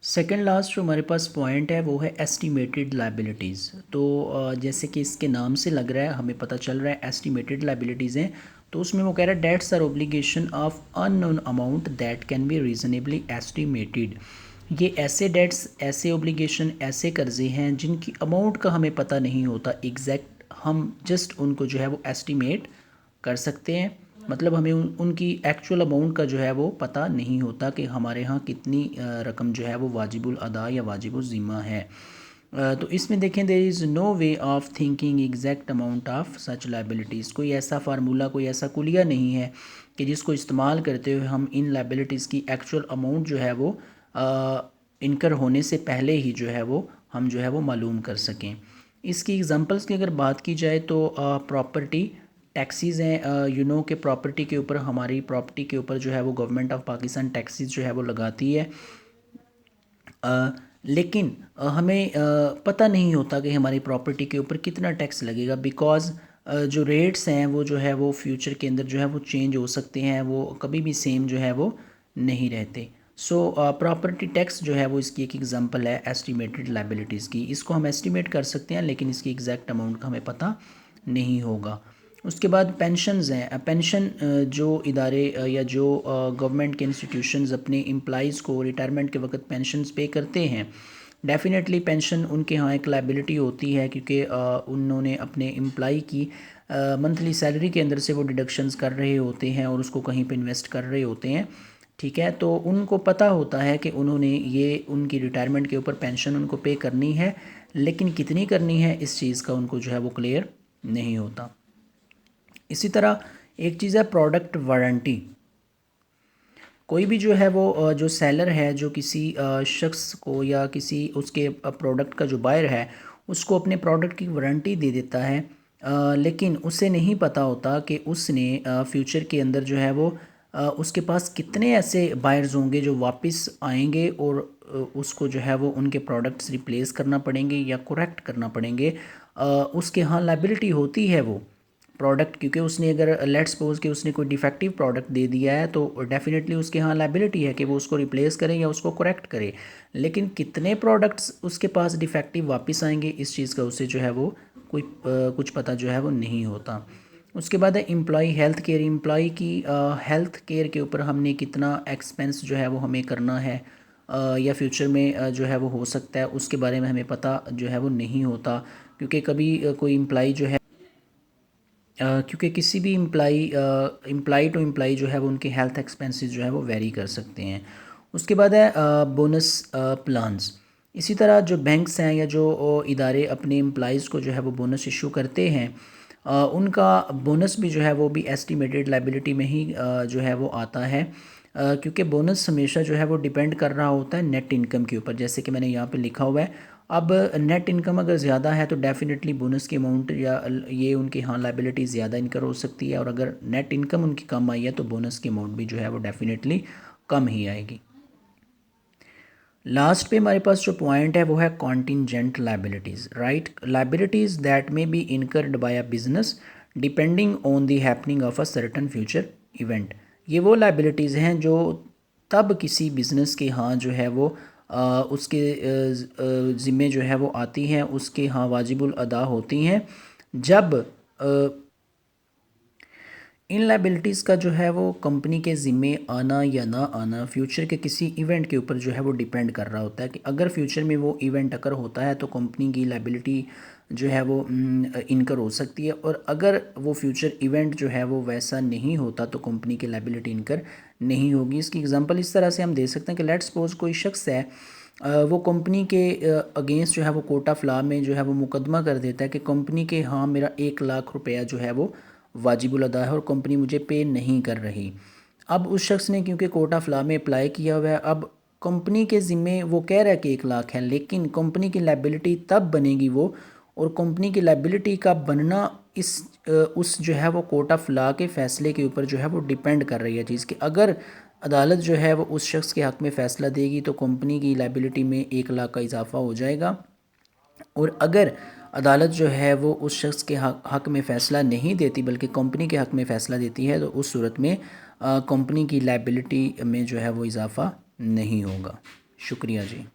Second last जो हमारे पास point है वो है एस्टिमेटेड लाइबिलिटीज़। तो जैसे कि इसके नाम से लग रहा है, हमें पता चल रहा है एस्टिमेटेड लाइबिलिटीज़ हैं। तो उसमें वो कह रहा है debts are obligation of unknown amount that can be reasonably estimated. ये ऐसे डेट्स, ऐसे ओब्लिगेशन, ऐसे कर्जे हैं जिनकी अमाउंट का हमें पता नहीं होता एग्जैक्ट, हम जस्ट उनको जो है वो एस्टिमेट कर सकते हैं। मतलब हमें उनकी एक्चुअल अमाउंट का जो है वो पता नहीं होता कि हमारे यहाँ कितनी रकम जो है वो वाजिबुल अदा या वाजिबुल ज़िम्मा है। तो इसमें देखें, there is no way of thinking exact amount of such liabilities. कोई ऐसा फार्मूला, कोई ऐसा कुलिया नहीं है कि जिसको इस्तेमाल करते हुए हम इन लाइबिलिटीज़ की एक्चुअल अमाउंट जो है वो इनकर होने से पहले ही जो है वो हम जो है वो मालूम कर सकें। इसकी एग्जांपल्स की अगर बात की जाए तो प्रॉपर्टी टैक्सीज़ हैं, के प्रॉपर्टी के ऊपर, हमारी प्रॉपर्टी के ऊपर जो है वो गवर्नमेंट ऑफ पाकिस्तान टैक्सीज़ जो है वो लगाती है। लेकिन हमें पता नहीं होता कि हमारी प्रॉपर्टी के ऊपर कितना टैक्स लगेगा, बिकॉज़ जो रेट्स हैं वो जो है वो फ्यूचर के अंदर जो है वो चेंज हो सकते हैं, वो कभी भी सेम जो है वो नहीं रहते। सो प्रॉपर्टी टैक्स जो है वो इसकी एक एग्जांपल है एस्टिमेटेड लाइबिलिटीज़ की। इसको हम एस्टिमेट कर सकते हैं लेकिन इसकी एग्जैक्ट अमाउंट का हमें पता नहीं होगा। उसके बाद पेंशन्स हैं। पेंशन जो इदारे या जो गवर्नमेंट के इंस्टीट्यूशंस अपने एम्प्लॉइज़ को रिटायरमेंट के वक्त पेंशन्स पे करते हैं, डेफिनेटली पेंशन उनके यहाँ एक लाइबिलिटी होती है, क्योंकि उन्होंने अपने एम्प्लॉई की मंथली सैलरी के अंदर से वो डिडक्शंस कर रहे होते हैं और उसको कहीं पे इन्वेस्ट कर रहे होते हैं। ठीक है, तो उनको पता होता है कि उन्होंने ये उनकी रिटायरमेंट के ऊपर पेंशन उनको पे करनी है, लेकिन कितनी करनी है इस चीज़ का उनको जो है वो क्लियर नहीं होता। इसी तरह एक चीज़ है प्रोडक्ट वारंटी। कोई भी जो है वो जो सेलर है, जो किसी शख्स को या किसी उसके प्रोडक्ट का जो बायर है उसको अपने प्रोडक्ट की वारंटी दे देता है, लेकिन उसे नहीं पता होता कि उसने फ्यूचर के अंदर जो है वो उसके पास कितने ऐसे बायर्स होंगे जो वापस आएंगे और उसको जो है वो उनके प्रोडक्ट्स रिप्लेस करना पड़ेंगे या करेक्ट करना पड़ेंगे। उसके यहाँ लाइबिलिटी होती है वो प्रोडक्ट, क्योंकि उसने अगर लेट सपोज कि उसने कोई डिफेक्टिव प्रोडक्ट दे दिया है तो डेफिनेटली उसके यहाँ लाइबिलिटी है कि वो उसको रिप्लेस करे या उसको करेक्ट करे। लेकिन कितने प्रोडक्ट्स उसके पास डिफेक्टिव वापस आएंगे इस चीज़ का उसे जो है वो कोई कुछ पता जो है वो नहीं होता। उसके बाद है एम्प्लॉई हेल्थ केयर। एम्प्लॉई की हेल्थ केयर के ऊपर हमने कितना एक्सपेंस जो है वो हमें करना है या फ्यूचर में जो है वो हो सकता है, उसके बारे में हमें पता जो है वो नहीं होता, क्योंकि कभी कोई एम्प्लॉई जो है क्योंकि किसी भी एम्प्लॉई टू एम्प्लॉई जो है वो उनके हेल्थ एक्सपेंसेस जो है वो वेरी कर सकते हैं। उसके बाद है बोनस प्लान्स। इसी तरह जो बैंक्स हैं या जो इदारे अपने एम्प्लॉइज़ को जो है वो बोनस इशू करते हैं, उनका बोनस भी जो है वो भी एस्टिमेटेड लाइबिलिटी में ही जो है वो आता है, क्योंकि बोनस हमेशा जो है वो डिपेंड कर रहा होता है नेट इनकम के ऊपर, जैसे कि मैंने यहाँ पे लिखा हुआ है। अब नेट इनकम अगर ज़्यादा है तो डेफिनेटली बोनस की अमाउंट या ये उनकी यहाँ लाइबिलिटी ज़्यादा इनकर हो सकती है, और अगर नेट इनकम उनकी कम आई है तो बोनस की अमाउंट भी जो है वो डेफिनेटली कम ही आएगी। लास्ट पे हमारे पास जो पॉइंट है वो है contingent liabilities. Right, liabilities that may be incurred by a business depending on the happening of a certain future event. ये वो लाइबिलिटीज़ हैं जो तब किसी बिज़नेस के यहाँ जो है वो उसके ज़िम्मे जो है वो आती हैं, उसके यहाँ वाजिबुल अदा होती हैं, जब इन लाइबिलिटीज़ का जो है वो कंपनी के ज़िम्मे आना या ना आना फ्यूचर के किसी इवेंट के ऊपर जो है वो डिपेंड कर रहा होता है, कि अगर फ्यूचर में वो इवेंट अगर होता है तो कंपनी की लाइबिलिटी जो है वो इनकर हो सकती है, और अगर वो फ्यूचर इवेंट जो है वो वैसा नहीं होता तो कंपनी की लाइबिलिटी इनकर नहीं होगी। इसकी एग्जांपल इस तरह से हम दे सकते हैं कि लेट्स सपोज कोई शख्स है, वो कंपनी के अगेंस्ट जो है वो कोर्ट ऑफ लॉ में जो है वो मुकदमा कर देता है कि कंपनी के हाँ मेरा 1 लाख रुपया जो है वो वाजिबुल अदा है और कंपनी मुझे पे नहीं कर रही। अब उस शख्स ने क्योंकि कोर्ट ऑफ लॉ में अप्लाई किया हुआ है, अब कंपनी के ज़िम्मे वो कह रहा है कि 1 लाख है, लेकिन कंपनी की लाइबिलिटी तब बनेगी वो, और कंपनी की लाइबिलिटी का बनना इस उस जो है वो कोर्ट ऑफ लॉ के फ़ैसले के ऊपर जो है वो डिपेंड कर रही है चीज़ कि अगर अदालत जो है वो उस शख्स के हक़ में फ़ैसला देगी तो कंपनी की लाइबिलिटी में 1 लाख का इजाफा हो जाएगा, और अगर अदालत जो है वो उस शख्स के हक़ में फ़ैसला नहीं देती बल्कि कंपनी के हक़ में फ़ैसला देती है तो उस सूरत में कंपनी की लाइबिलिटी में जो है वो इजाफ़ा नहीं होगा। शुक्रिया जी।